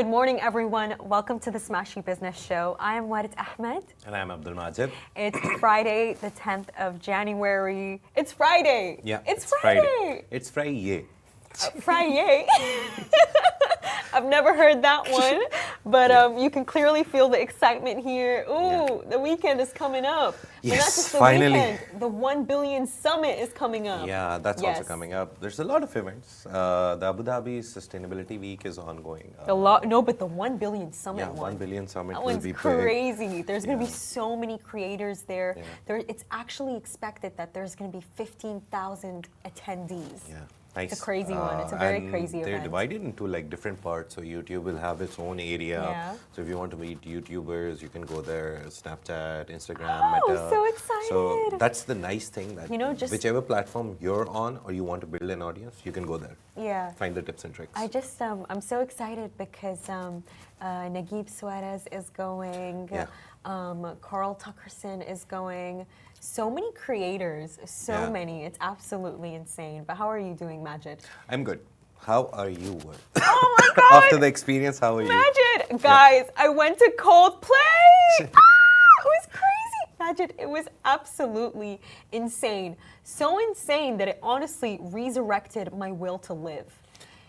Good morning, everyone. Welcome to the Smashi Business Show. I am Warid Ahmed. And I'm Abdul Majid. It's Friday, the 10th of January. It's Friday. Yeah, it's Friday. It's Friday. Friday. I've never heard that one, but you can clearly feel the excitement here. Ooh, the weekend is coming up. Yes, but not just the finally. weekend. The 1 billion summit is coming up. Yeah, that's also coming up. There's a lot of events. The Abu Dhabi Sustainability Week is ongoing. But the 1 billion summit Yeah, 1 billion summit that will one's be big. crazy. There's going to be so many creators there. Yeah. It's actually expected that there's going to be 15,000 attendees. Yeah. Nice. It's a crazy one. It's a very crazy they're event. divided into like different parts. So YouTube will have its own area. Yeah. So if you want to meet YouTubers, you can go there. Snapchat, Instagram, Oh, Meta. so excited. So that's the nice thing that just whichever platform you're on or you want to build an audience, you can go there. Yeah. Find the tips and tricks. I'm so excited because Naguib Suarez is going. Yeah. Carl Tuckerson is going. So many creators, so many. It's absolutely insane. But how are you doing, Majid? I'm good. How are you? Oh my God! After the experience, how are you? Majid, guys, I went to Coldplay. It was crazy. Majid, it was absolutely insane. So insane that it honestly resurrected my will to live.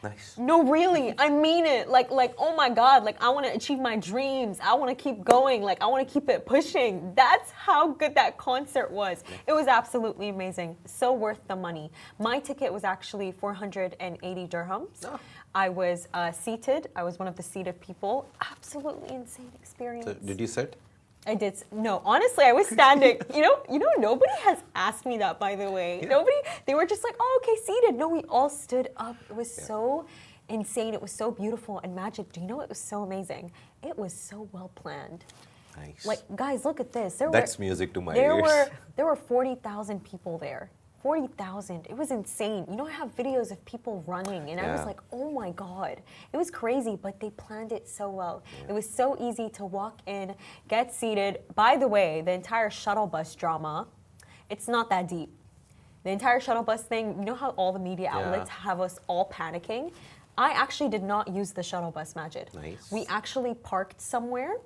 Nice. No, really, I mean it. Like, oh my God, like I want to achieve my dreams. I want to keep going. Like, I want to keep it pushing. That's how good that concert was. It was absolutely amazing. So worth the money. My ticket was actually 480 dirhams. Oh. I was seated. I was one of the seated people. Absolutely insane experience. So did you sit? I did. No, honestly, I was standing. you know, nobody has asked me that, by the way. Yeah. Nobody, they were just like, oh, okay, seated. No, we all stood up. It was so insane. It was so beautiful and magic. Do you know it was so amazing? It was so well planned. Nice. Like, guys, look at this. That's music to my ears. There were 40,000 people there. 40,000. It was insane. You know, I have videos of people running, and I was like, oh my God. It was crazy, but they planned it so well. Yeah. It was so easy to walk in, get seated. By the way, the entire shuttle bus drama, it's not that deep. The entire shuttle bus thing, you know how all the media outlets have us all panicking? I actually did not use the shuttle bus, Majid. Nice. We actually parked somewhere.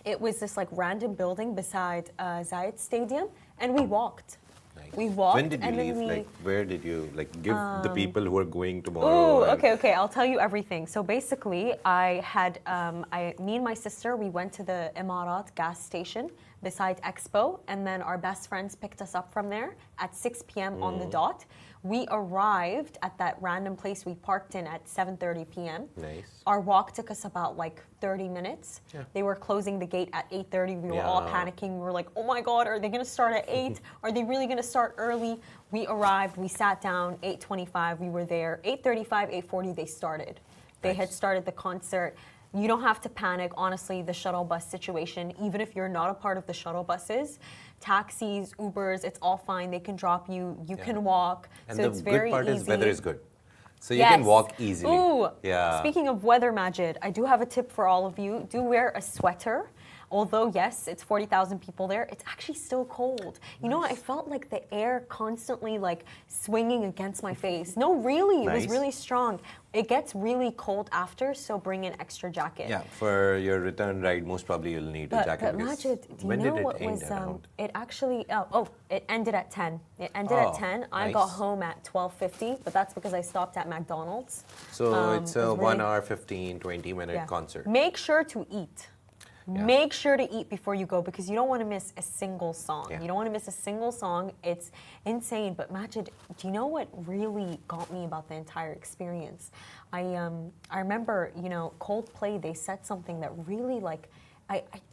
It was this like random building beside Zayed Stadium, and we walked. Nice. We walked. When did you and leave? then Like, where did you give the people who are going tomorrow? Oh, okay. I'll tell you everything. So basically, me and my sister, we went to the Emirati gas station beside Expo, and then our best friends picked us up from there at 6 p.m. on the dot. We arrived at that random place we parked in at 7:30 p.m. Nice. Our walk took us about like 30 minutes. Yeah. They were closing the gate at 8:30. We were all Yeah. panicking. We were like, oh my God, are they going to start at 8? Are they really going to start early? We arrived. We sat down. 8:25. We were there. 8:35, 8:40, they started. They had started the concert. You don't have to panic. Honestly, the shuttle bus situation, even if you're not a part of the shuttle buses, taxis, Ubers, it's all fine. They can drop you. You can walk. And so the it's good very part easy. is weather is good. So you can walk easily. Ooh, yeah. Speaking of weather, Majid, I do have a tip for all of you. Do wear a sweater. Although, yes, it's 40,000 people there, it's actually still cold. You know, I felt like the air constantly like swinging against my face. No, really, it was really strong. It gets really cold after, so bring an extra jacket. Yeah, for your return ride, most probably you'll need a jacket. But Majid, do you when know did what it end was, around? it actually, it ended at 10. It ended at 10. I got home at 12:50, but that's because I stopped at McDonald's. So it's a really 1 hour, 15, 20-minute concert. Make sure to eat. Yeah. Make sure to eat before you go because you don't want to miss a single song. Yeah. You don't want to miss a single song. It's insane. But Majid, do you know what really got me about the entire experience? I remember, you know, Coldplay, they said something that really like,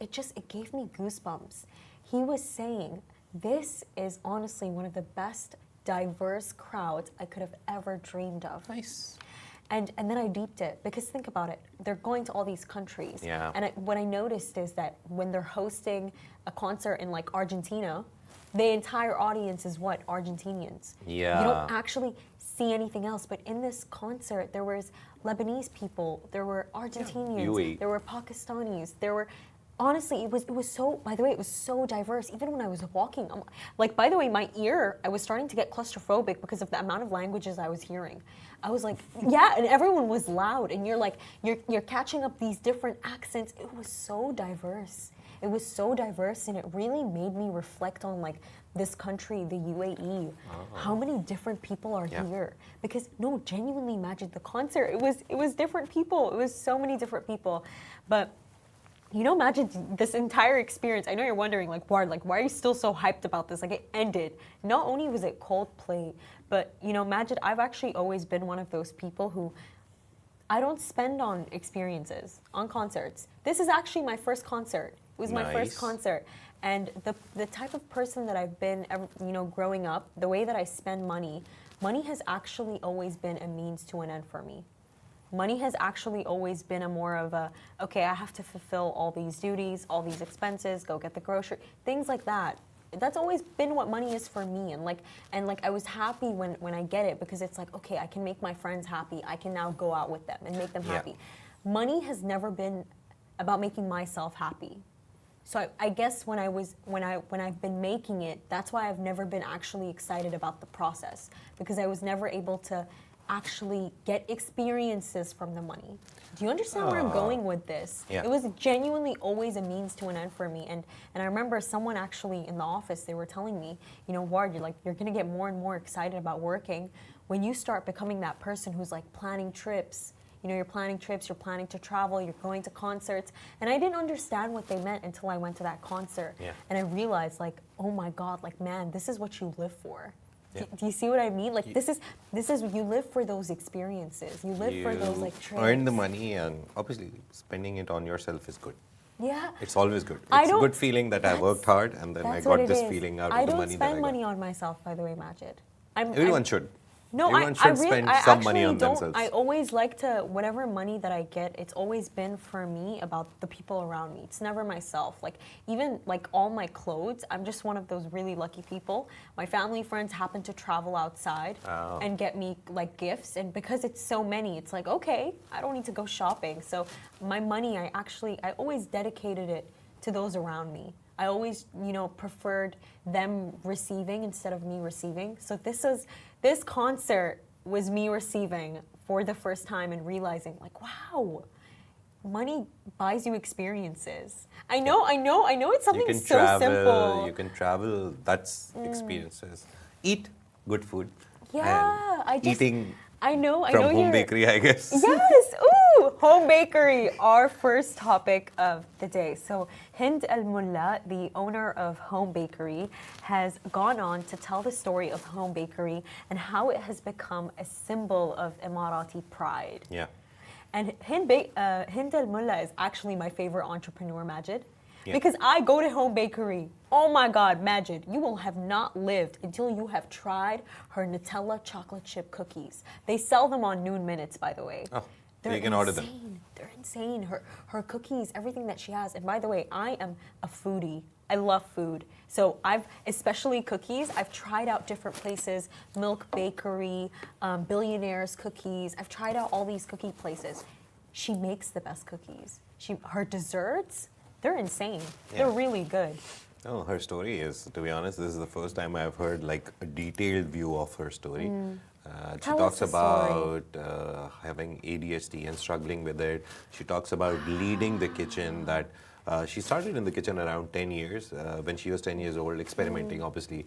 it gave me goosebumps. He was saying, this is honestly one of the best diverse crowds I could have ever dreamed of. Nice. And then I deeped it because think about it. They're going to all these countries. Yeah. And what I noticed is that when they're hosting a concert in like Argentina, the entire audience is what? Argentinians. Yeah. You don't actually see anything else. But in this concert, there was Lebanese people, there were Argentinians, UAE. there were Pakistanis, there were Honestly, it was so. By the way, it was so diverse. Even when I was walking, like by the way, my ear, I was starting to get claustrophobic because of the amount of languages I was hearing. I was like, yeah, and everyone was loud, and you're catching up these different accents. It was so diverse. It was so diverse, and it really made me reflect on like this country, the UAE, how many different people are here. Because no, genuinely, Majid, the concert, it was different people. It was so many different people, but. You know, imagine this entire experience. I know you're wondering, like, Ward, like, why are you still so hyped about this? Like, it ended. Not only was it Coldplay, but, you know, Majid, I've actually always been one of those people who I don't spend on experiences, on concerts. This is actually my first concert. It was my first concert. And the type of person that I've been, you know, growing up, the way that I spend money has actually always been a means to an end for me. Money has actually always been a more of a, okay, I have to fulfill all these duties, all these expenses, go get the grocery, things like that. That's always been what money is for me. And like I was happy when I get it, because it's like, okay, I can make my friends happy. I can now go out with them and make them happy. Money has never been about making myself happy. So I guess when I've been making it, that's why I've never been actually excited about the process, because I was never able to actually get experiences from the money. Do you understand where I'm going with this? Yeah. It was genuinely always a means to an end for me. And I remember someone actually in the office, they were telling me, you know, Ward, you're gonna get more and more excited about working when you start becoming that person who's like planning trips. You know, you're planning trips, you're planning to travel, you're going to concerts. And I didn't understand what they meant until I went to that concert. Yeah. And I realized, like, oh my God, like, man, this is what you live for. Do you see what I mean? Like, this is you live for those experiences. You live for those like trips. Earn the money, and obviously spending it on yourself is good. Yeah. It's always good. It's a good feeling that I worked hard and then I got this feeling out of the money that I got. I don't spend money on myself, by the way, Majid. Everyone should. No, Everyone should spend some money on themselves. I always like to, whatever money that I get, it's always been for me about the people around me. It's never myself. Like, even like all my clothes, I'm just one of those really lucky people. My family friends happen to travel outside and get me like gifts. And because it's so many, it's like, okay, I don't need to go shopping. So my money, I always dedicated it to those around me. I always, you know, preferred them receiving instead of me receiving. So this concert was me receiving for the first time and realizing, like, wow, money buys you experiences. I know it's something so simple. You can travel, that's experiences. Eat good food. Yeah, I know from home bakery, I guess. Yes, ooh, home bakery, our first topic of the day. So Hind Mulla, the owner of Home Bakery, has gone on to tell the story of Home Bakery and how it has become a symbol of Emirati pride. Yeah. And Hind Mulla is actually my favorite entrepreneur, Majid. Because I go to Home Bakery. Oh my God, Majid, you will have not lived until you have tried her Nutella chocolate chip cookies. They sell them on Noon Minutes, by the way. Oh, so you can order them. They're insane. Her cookies, everything that she has. And by the way, I am a foodie. I love food. So especially cookies, I've tried out different places, Milk Bakery, Billionaire's Cookies. I've tried out all these cookie places. She makes the best cookies. Her desserts, they're insane. Yeah. They're really good. Oh, her story is, to be honest, this is the first time I've heard like a detailed view of her story. She talks about having ADHD and struggling with it. She talks about leading the kitchen, that she started in the kitchen around 10 years. When she was 10 years old, experimenting, obviously.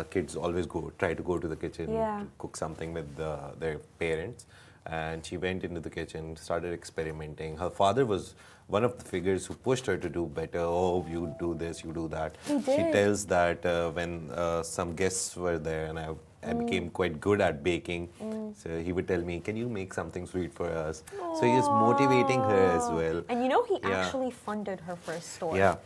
Kids always try to go to the kitchen to cook something with their parents. And she went into the kitchen, started experimenting. Her father was one of the figures who pushed her to do better. Oh, you do this, you do that. She tells that when some guests were there and I became quite good at baking, so he would tell me, can you make something sweet for us? Aww. So he is motivating her as well. And you know, he actually funded her first store. Yeah.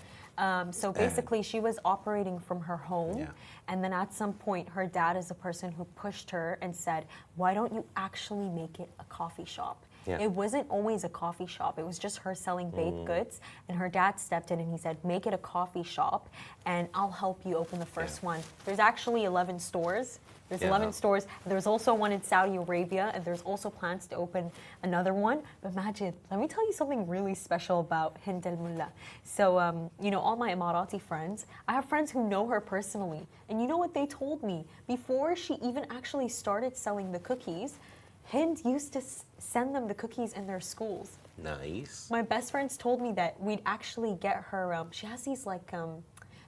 So basically, she was operating from her home, and then at some point, her dad is the person who pushed her and said, why don't you actually make it a coffee shop? Yeah. It wasn't always a coffee shop. It was just her selling baked goods. And her dad stepped in and he said, make it a coffee shop and I'll help you open the first one. There's actually 11 stores. There's 11 stores. There's also one in Saudi Arabia, and there's also plans to open another one. But Majid, let me tell you something really special about Hind al Mulla. So, you know, all my Emirati friends, I have friends who know her personally. And you know what they told me? Before she even actually started selling the cookies, Hind used to send them the cookies in their schools. Nice. My best friends told me that we'd actually get her, she has these like,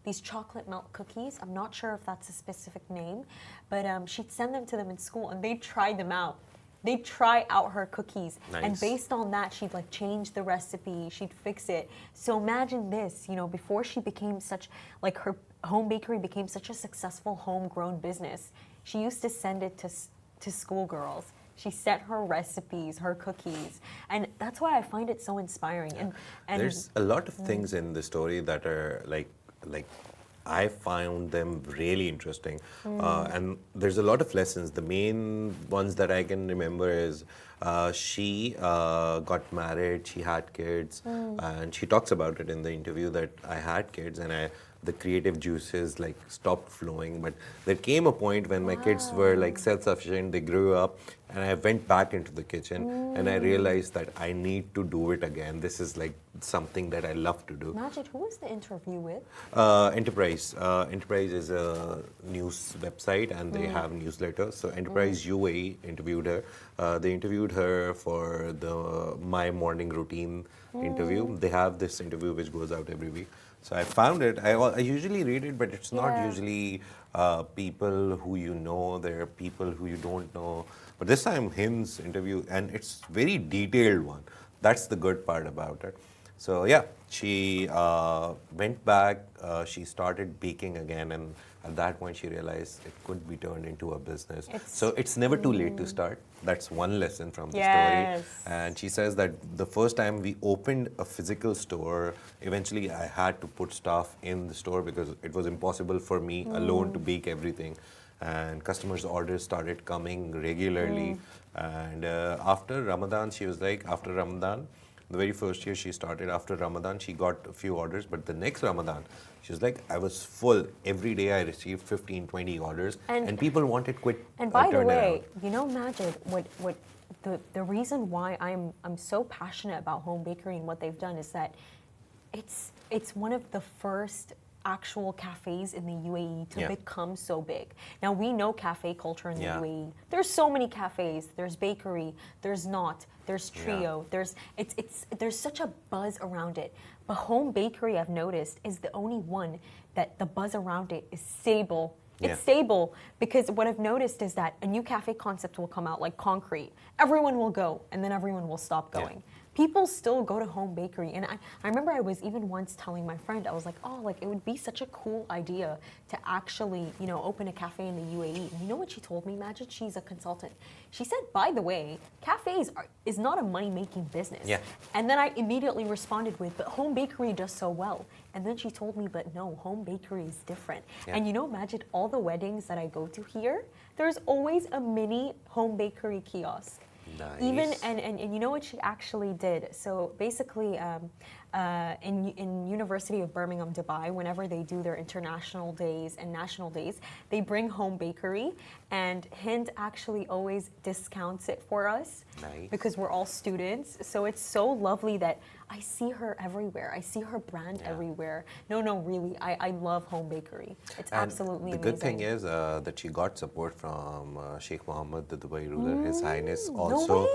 these chocolate melt cookies. I'm not sure if that's a specific name, but she'd send them to them in school and they'd try them out. They'd try out her cookies. Nice. And based on that, she'd like change the recipe, she'd fix it. So imagine this, you know, before she became such, like her home bakery became such a successful homegrown business, she used to send it to schoolgirls. She sent her recipes, her cookies, and that's why I find it so inspiring. And there's a lot of things in the story that are like I found them really interesting, and there's a lot of lessons. The main ones that I can remember is she got married, she had kids, and she talks about it in the interview that I had kids and the creative juices like stopped flowing. But there came a point when my kids were like self-sufficient, they grew up, and I went back into the kitchen and I realized that I need to do it again. This is like something that I love to do. Majid, who was the interview with? Enterprise. Enterprise is a news website and they have newsletters. So Enterprise UAE interviewed her. They interviewed her for the My Morning Routine interview. They have this interview which goes out every week. So I found it. I usually read it, but it's not usually people who you know. There are people who you don't know. But this time, Hind's interview, and it's very detailed one. That's the good part about it. So yeah, she went back, she started baking again, and at that point she realized it could be turned into a business. So it's never too late to start. That's one lesson from the story. And she says that the first time we opened a physical store, eventually I had to put staff in the store because it was impossible for me alone to bake everything. And customers' orders started coming regularly. And after Ramadan, she was like, after Ramadan, the very first year she started, after Ramadan, she got a few orders. But the next Ramadan, she was like, I was full. Every day I received 15, 20 orders. And people wanted quick And by the way, turnaround. you know, Majid, what the reason why I'm so passionate about home bakery and what they've done is that it's one of the first actual cafes in the UAE to become so big. Now we know cafe culture in the UAE. There's so many cafes. There's bakery. There's Not. There's Trio. There's such a buzz around it. But home bakery, I've noticed, is the only one that the buzz around it is stable. It's stable because what I've noticed is that a new cafe concept will come out like concrete. Everyone will go and then everyone will stop going. People still go to home bakery. And I remember I was even once telling my friend, I was like, oh, like it would be such a cool idea to actually, you know, open a cafe in the UAE. And you know what she told me, Majid? She's a consultant. She said, by the way, cafes is not a money-making business. And then I immediately responded with, but home bakery does so well. And then she told me, but no, home bakery is different. And you know, Majid, all the weddings that I go to here, there's always a mini home bakery kiosk. Nice. Even and you know what she actually did? So basically, in University of Birmingham, Dubai, whenever they do their international days and national days, they bring home bakery, and Hind actually always discounts it for us because we're all students. So it's so lovely that I see her everywhere. I see her brand everywhere. No, really, I love home bakery. It's absolutely amazing. The good thing is that she got support from Sheikh Mohammed, the Dubai ruler, His Highness. Also,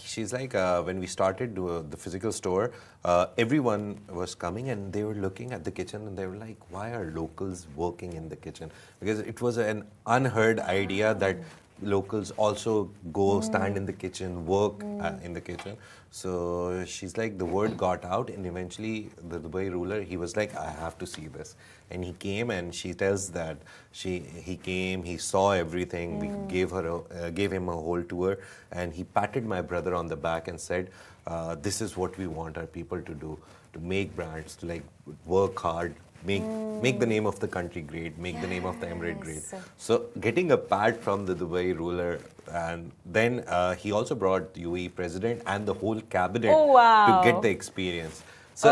she's like, when we started the physical store, everyone was coming and they were looking at the kitchen and they were like, why are locals working in the kitchen? Because it was an unheard idea that locals also go stand in the kitchen, work in the kitchen. So she's like, the word got out, and eventually the Dubai ruler, he was like, I have to see this. And he came, and she tells that he came, he saw everything. We gave him a whole tour, and he patted my brother on the back and said, this is what we want our people to do, to make brands, to like work hard, make the name of the country great, make the name of the emirate great. So getting a pat from the Dubai ruler, and then he also brought the UAE president and the whole cabinet to get the experience. So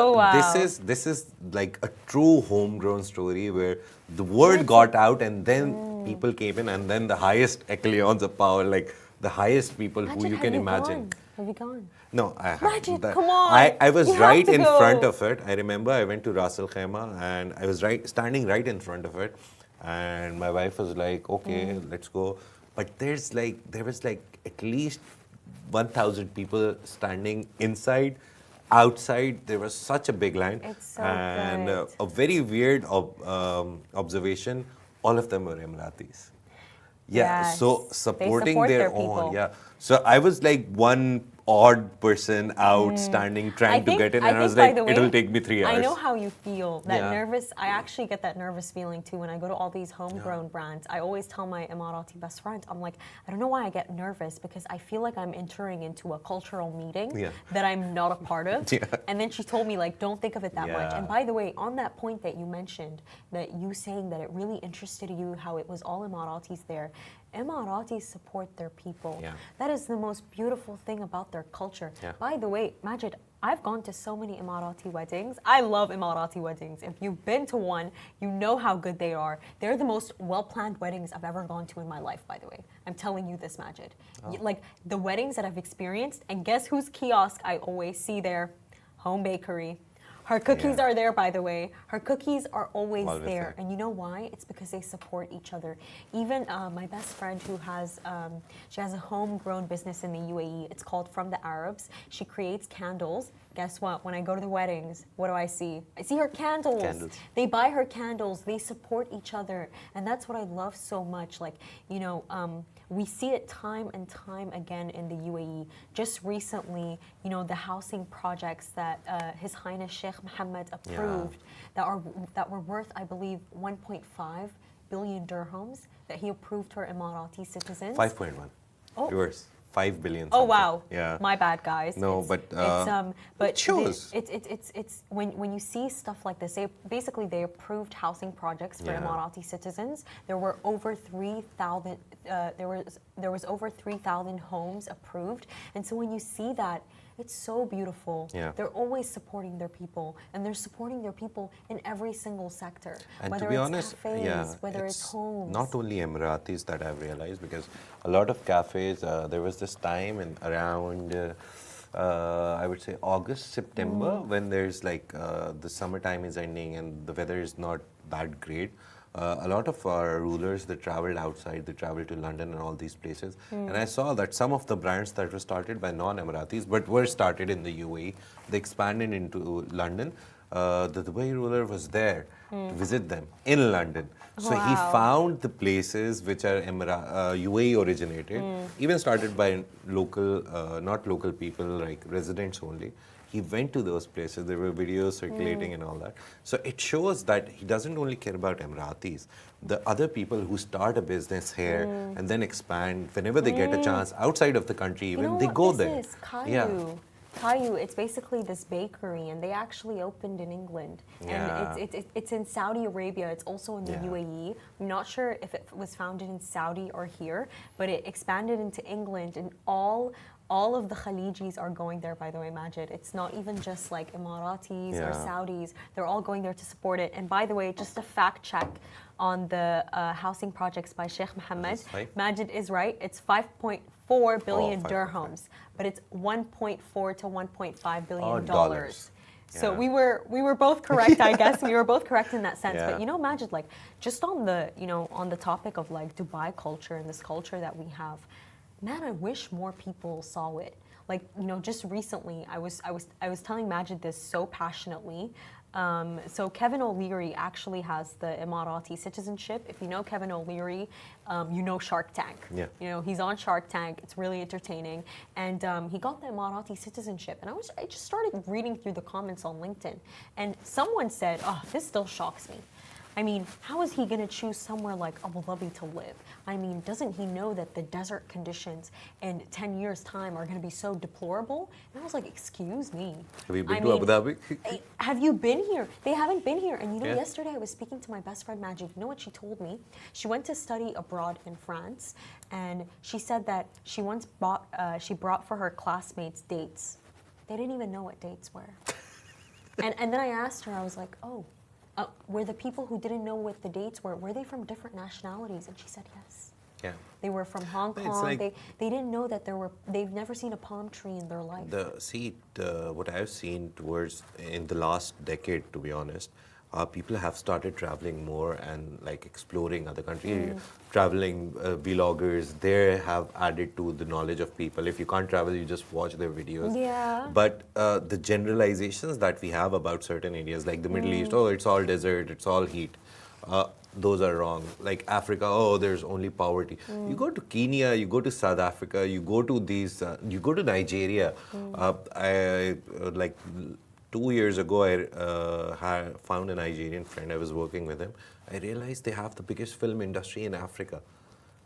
this is like a true homegrown story where the word got out and then people came in, and then the highest echelons of power, like the highest people who you can imagine. Have you gone? No, I haven't. Majid, come on. I was You right have to in go. front of it. I remember I went to Ras Al Khaimah and I was standing right in front of it, and my wife was like, "Okay, let's go." But there was like at least 1,000 people standing inside. Outside, there was such a big line, It's so and good. a very weird observation. All of them were Emiratis. Yeah, Yes. so They supporting support their their own. people. Yeah, so I was like one odd person out standing, trying to get in, and I was like, it'll take me 3 hours. I know how you feel. That Yeah. nervous. I actually get that nervous feeling too when I go to all these homegrown brands. I always tell my Emirati best friend, I'm like, I don't know why I get nervous, because I feel like I'm entering into a cultural meeting that I'm not a part of. And then she told me, like, don't think of it that much. And by the way, on that point that you mentioned, that you saying that it really interested you how it was all Emiratis there. Emiratis support their people. That is the most beautiful thing about their culture. By the way, Majid, I've gone to so many Emirati weddings. I love Emirati weddings. If you've been to one, you know how good they are. They're the most well-planned weddings I've ever gone to in my life, by the way. I'm telling you this, Majid. Like, the weddings that I've experienced, and guess whose kiosk I always see there? Home Bakery. Her cookies are there, by the way. Her cookies are always there. And you know why? It's because they support each other. Even my best friend who has, she has a homegrown business in the UAE. It's called From the Arabs. She creates candles. Guess what? When I go to the weddings, what do I see? I see her candles. They buy her candles. They support each other. And that's what I love so much. Like, you know, we see it time and time again in the UAE. Just recently, you know, the housing projects that His Highness Sheikh Mohammed approved that were worth, I believe, 1.5 billion dirhams that he approved for Emirati citizens. 5.1. Oh. Yours. 5 billion. Oh wow! Yeah. My bad, guys. No, but it shows. It's when you see stuff like this. They approved housing projects for Emirati citizens. There were over 3,000. There was over 3,000 homes approved, and so when you see that, it's so beautiful. They're always supporting their people, and they're supporting their people in every single sector. And whether to be it's honest, cafes, whether it's homes. Not only Emiratis that I've realized, because a lot of cafes, there was this time in around, I would say August, September, when there's like the summertime is ending and the weather is not that great. A lot of our rulers, they traveled outside, they traveled to London and all these places. And I saw that some of the brands that were started by non-Emiratis, but were started in the UAE, they expanded into London. The Dubai ruler was there to visit them in London. So he found the places which are UAE originated, even started by local, not local people, like residents only. He went to those places. There were videos circulating and all that. So it shows that he doesn't only care about Emiratis. The other people who start a business here and then expand, whenever they get a chance outside of the country, even, You know they what go this there. Is? Caillou. Caillou, it's basically this bakery, and they actually opened in England. And it's in Saudi Arabia. It's also in the UAE. I'm not sure if it was founded in Saudi or here, but it expanded into England, and all of the Khalijis are going there, by the way, Majid. It's not even just like Emiratis or Saudis. They're all going there to support it. And by the way, just a fact check on the housing projects by Sheikh Mohammed. Majid is right. It's 5.4 billion dirhams, but it's 1.4 to 1.5 billion dollars. So we were both correct, I guess. We were both correct in that sense. But you know, Majid, like, just on the on the topic of like Dubai culture and this culture that we have, man, I wish more people saw it. Like, you know, just recently, I was telling Majid this so passionately. So Kevin O'Leary actually has the Emirati citizenship. If you know Kevin O'Leary, you know Shark Tank. You know, he's on Shark Tank. It's really entertaining. And he got the Emirati citizenship. And I just started reading through the comments on LinkedIn. And someone said, oh, this still shocks me. I mean, how is he going to choose somewhere like Abu Dhabi to live? I mean, doesn't he know that the desert conditions in 10 years' time are going to be so deplorable? And I was like, excuse me. Have you been to Abu Dhabi? Have you been here? They haven't been here. And you know, Yeah. yesterday I was speaking to my best friend Magic. You know what she told me? She went to study abroad in France, and she said that she once brought for her classmates dates. They didn't even know what dates were. And then I asked her, I was like, oh, were the people who didn't know what the dates were they from different nationalities? And she said yes. Yeah. They were from Hong It's Kong. like- They didn't know that they've never seen a palm tree in their life. What I've seen towards in the last decade, to be honest, people have started traveling more and like exploring other countries. Traveling vloggers, they have added to the knowledge of people. If you can't travel, you just watch their videos. Yeah. But the generalizations that we have about certain areas, like the Middle East, oh, it's all desert, it's all heat. Those are wrong. Like Africa, oh, there's only poverty. You go to Kenya, you go to South Africa, you go to you go to Nigeria. Like 2 years ago, I found a Nigerian friend. I was working with him. I realized they have the biggest film industry in Africa.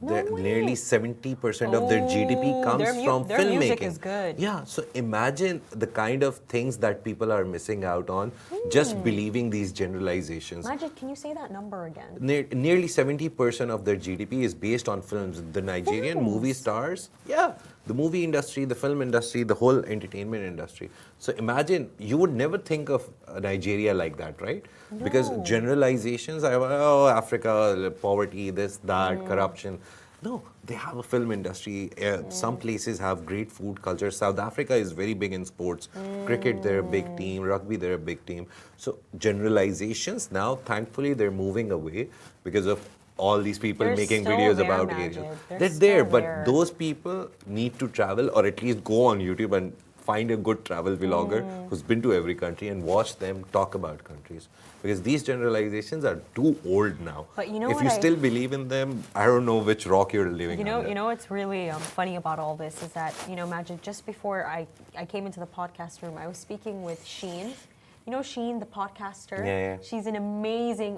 No way. Nearly 70% of their GDP Oh, comes from their filmmaking. music is good. Yeah, so imagine the kind of things that people are missing out on just believing these generalizations. Magic, can you say that number again? Nearly 70% of their GDP is based on films. The Nigerian movie stars, yeah, the movie industry, the film industry, the whole entertainment industry. So imagine, you would never think of Nigeria like that, right? Because No. generalizations are, oh, Africa, poverty, this, that, corruption. No, they have a film industry. Some places have great food culture. South Africa is very big in sports. Cricket, they're a big team. Rugby, they're a big team. So generalizations now, thankfully, they're moving away because of all these people They're making still videos there, about Majid. areas. They're They're there, still but there. those people need to travel or at least go on YouTube and find a good travel vlogger who's been to every country and watch them talk about countries. Because these generalizations are too old now. But you know if what you I- still believe in them, I don't know which rock you're living under. You know what's really funny about all this is that, you know, Majid, just before I came into the podcast room, I was speaking with Sheen. You know Sheen, the podcaster? Yeah. She's an amazing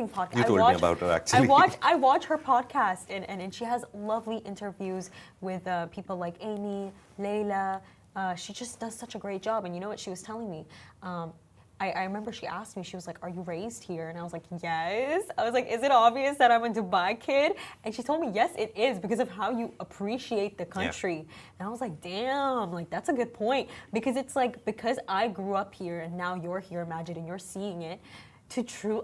podcast. You told me about her, actually. I watch her podcast, and she has lovely interviews with people like Amy, Layla. She just does such a great job. And you know what she was telling me? I remember she asked me, she was like, are you raised here? And I was like, yes. I was like, is it obvious that I'm a Dubai kid? And she told me, yes, it is, because of how you appreciate the country. And I was like, damn, like that's a good point. Because it's like, because I grew up here and now you're here, Majid, and you're seeing it,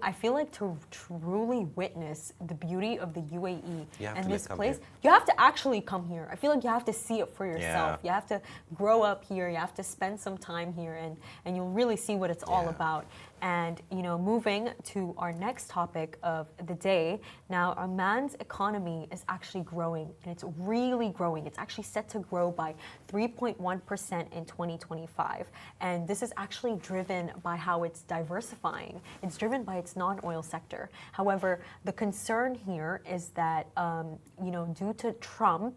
I feel like to truly witness the beauty of the UAE You have and to, this come place, here. you have to actually come here. I feel like you have to see it for yourself. Yeah. You have to grow up here. You have to spend some time here, and you'll really see what it's all Yeah. about. And, you know, moving to our next topic of the day. Now, Oman's economy is actually growing, and it's really growing. It's actually set to grow by 3.1% in 2025. And this is actually driven by how it's diversifying. It's driven by its non-oil sector. However, the concern here is that, you know, due to Trump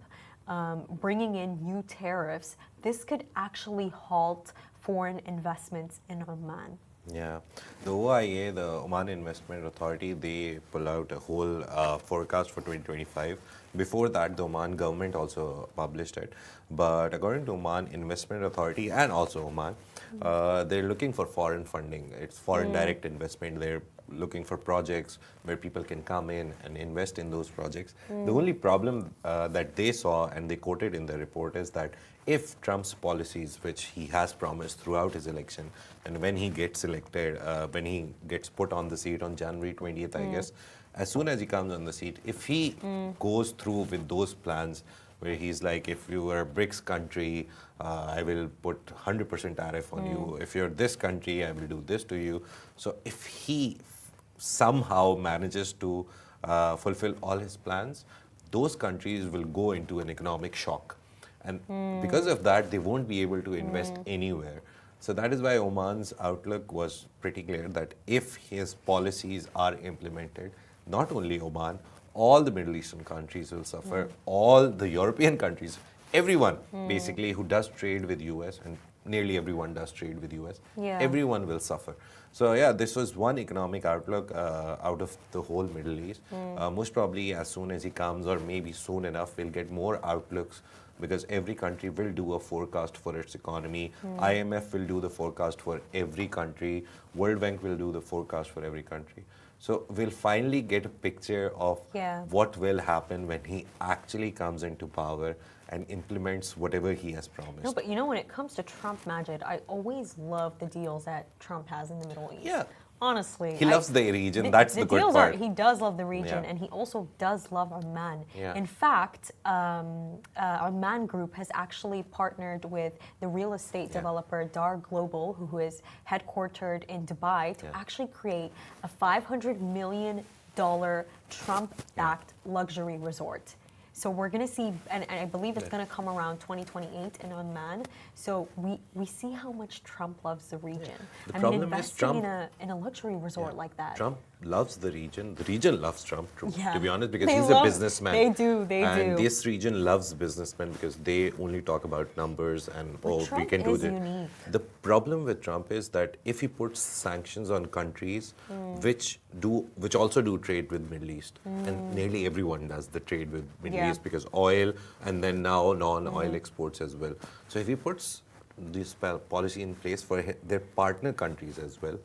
bringing in new tariffs, this could actually halt foreign investments in Oman. Yeah, the OIA, the Oman Investment Authority, they pull out a whole forecast for 2025. Before that, the Oman government also published it. But according to Oman Investment Authority and also Oman, they're looking for foreign funding. It's foreign direct investment. They're looking for projects where people can come in and invest in those projects. The only problem that they saw and they quoted in the report is that if Trump's policies, which he has promised throughout his election, and when he gets elected, when he gets put on the seat on January 20th, I guess, as soon as he comes on the seat, if he goes through with those plans where he's like, if you are a BRICS country, I will put 100% tariff on you. If you're this country, I will do this to you. So if he somehow manages to fulfill all his plans, those countries will go into an economic shock. And because of that, they won't be able to invest anywhere. So that is why Oman's outlook was pretty clear that if his policies are implemented, not only Oman, all the Middle Eastern countries will suffer, all the European countries, everyone basically who does trade with US and nearly everyone does trade with US. Yeah. Everyone will suffer. So yeah, this was one economic outlook out of the whole Middle East. Most probably as soon as he comes, or maybe soon enough, we'll get more outlooks because every country will do a forecast for its economy. IMF will do the forecast for every country. World Bank will do the forecast for every country. So we'll finally get a picture of Yeah. what will happen when he actually comes into power and implements whatever he has promised. No, but you know, when it comes to Trump, Majid, I always love the deals that Trump has in the Middle East. Yeah. Honestly. He loves the region. That's the good deals part. He does love the region, Yeah. and he also does love Oman. Yeah. In fact, Oman Group has actually partnered with the real estate developer Dar Global, who is headquartered in Dubai, to actually create a $500 million Trump-backed luxury resort. So we're going to see, and I believe it's going to come around 2028 in Oman. So we see how much Trump loves the region. The I mean, problem is investing Trump- in a luxury resort like that. Trump loves the region. The region loves Trump, Yeah. to be honest, because They he's love- a businessman. they do, they and do. this region loves businessmen because they only talk about numbers and, we Trump can do is this. unique. The problem with Trump is that if he puts sanctions on countries which also do trade with Middle East, and nearly everyone does the trade with Middle Yeah. East because oil and then now non-oil exports as well. So if he puts this policy in place for their partner countries as well,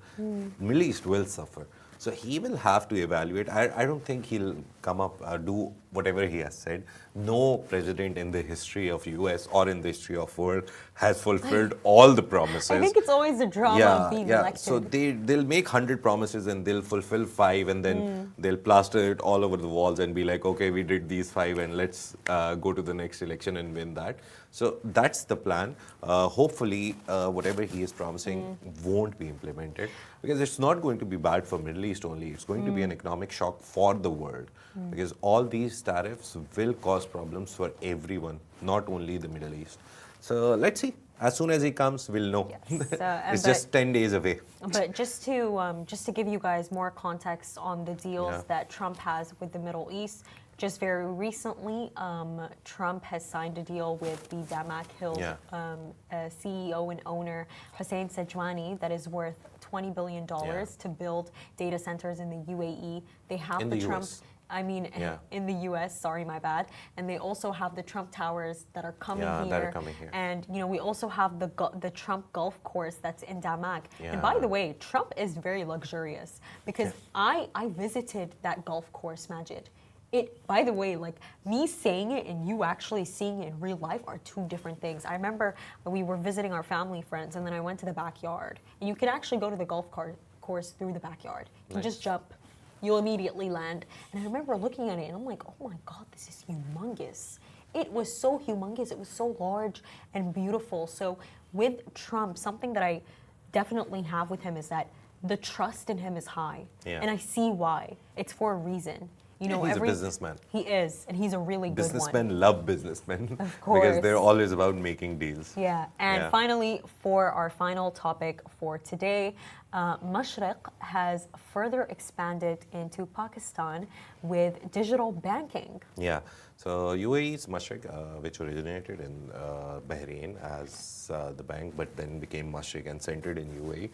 Middle East will suffer. So he will have to evaluate. I don't think he'll come up, do whatever he has said. No president in the history of US or in the history of world has fulfilled all the promises. I think it's always the drama of being elected. So they'll make 100 promises and they'll fulfill 5, and then they'll plaster it all over the walls and be like, okay, we did these 5 and let's go to the next election and win that. So that's the plan. Hopefully, whatever he is promising won't be implemented, because it's not going to be bad for Middle East only. It's going to be an economic shock for the world, because all these tariffs will cause problems for everyone, not only the Middle East. So let's see. As soon as he comes, we'll know. Yes, It's just 10 days away. But just to give you guys more context on the deals Yeah. that Trump has with the Middle East, just very recently, Trump has signed a deal with the Damac Hill CEO and owner Hussein Sajwani that is worth $20 billion to build data centers in the UAE. They have In the the Trump. US. I mean, Yeah. in the U.S. Sorry, my bad. And they also have the Trump towers that are coming Yeah, here. that are coming here. And we also have the Trump golf course that's in Damac. And by Yeah. the way, Trump is very luxurious, because I visited that golf course, Majid. By the way, like, me saying it and you actually seeing it in real life are two different things. I remember we were visiting our family friends, and then I went to the backyard, and you could actually go to the golf course through the backyard. You just jump, you'll immediately land. And I remember looking at it and I'm like, oh my God, this is humongous. It was so humongous. It was so large and beautiful. So with Trump, something that I definitely have with him is that the trust in him is high. Yeah. And I see why. It's for a reason. He's a businessman. He is, and he's a really good one. Businessmen love businessmen Of course. because they're always about making deals. Yeah, and Yeah. finally, for our final topic for today, Mashreq has further expanded into Pakistan with digital banking. Yeah. So UAE's Mashreq, which originated in Bahrain as the bank, but then became Mashreq and centered in UAE.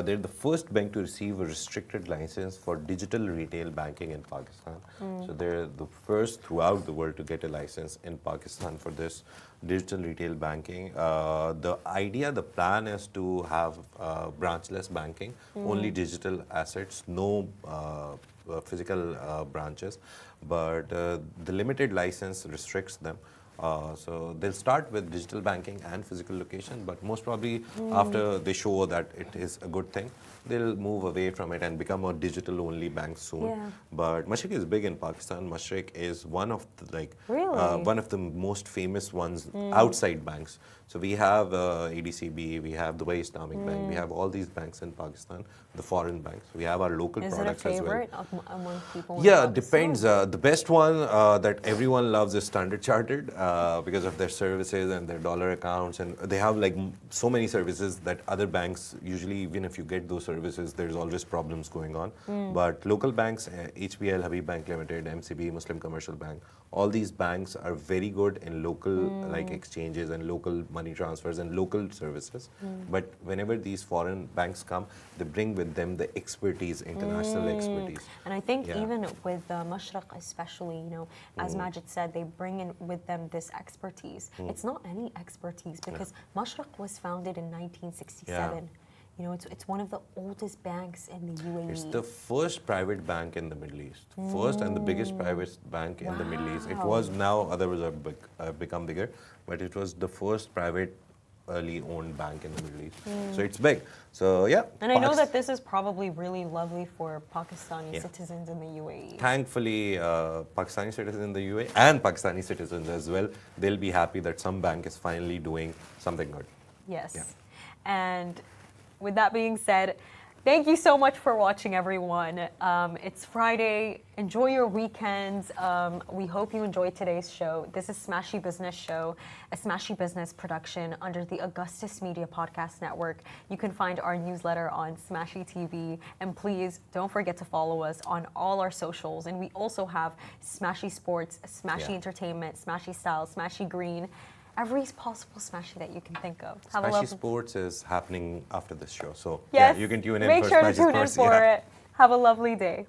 They're the first bank to receive a restricted license for digital retail banking in Pakistan. So they're the first throughout the world to get a license in Pakistan for this digital retail banking. The plan is to have branchless banking, only digital assets, no physical branches, but the limited license restricts them. So they'll start with digital banking and physical location, but most probably after they show that it is a good thing, they'll move away from it and become a digital-only bank soon. Yeah. But Mashreq is big in Pakistan. Mashreq is one of the, Really? one of the most famous ones outside banks. So we have ADCB, we have Dubai Islamic Bank, we have all these banks in Pakistan, the foreign banks. We have our local Is it a products as well. favorite among people in Yeah, Pakistan? depends. The best one that everyone loves is Standard Chartered because of their services and their dollar accounts, and they have like so many services that other banks usually, even if you get those services, there's always problems going on. But local banks, HBL, Habib Bank Limited, MCB, Muslim Commercial Bank, all these banks are very good in local like exchanges and local money transfers and local services. But whenever these foreign banks come, they bring with them the expertise, international expertise. And I think Yeah. even with Mashreq especially, as Majid said, they bring in with them this expertise. It's not any expertise because Mashreq was founded in 1967. It's one of the oldest banks in the UAE. It's the first private bank in the Middle East. First and the biggest private bank in the Middle East. It was now, others have become bigger, but it was the first private early owned bank in the Middle East. So it's big. So yeah. And I know that this is probably really lovely for Pakistani citizens in the UAE. Thankfully, Pakistani citizens in the UAE and Pakistani citizens as well, they'll be happy that some bank is finally doing something good. Yes. Yeah. And with that being said, thank you so much for watching, everyone. It's Friday. Enjoy your weekends. We hope you enjoyed today's show. This is Smashi Business Show, a Smashi Business production under the Augustus Media Podcast Network. You can find our newsletter on Smashi TV. And please don't forget to follow us on all our socials. And we also have Smashi Sports, Smashi Entertainment, Smashi Style, Smashi Green. Every possible Smashi that you can think of. Smashi Sports is happening after this show. So yes, yeah, you can tune in make for sure Smashi to tune Sports. in for it. Have a lovely day.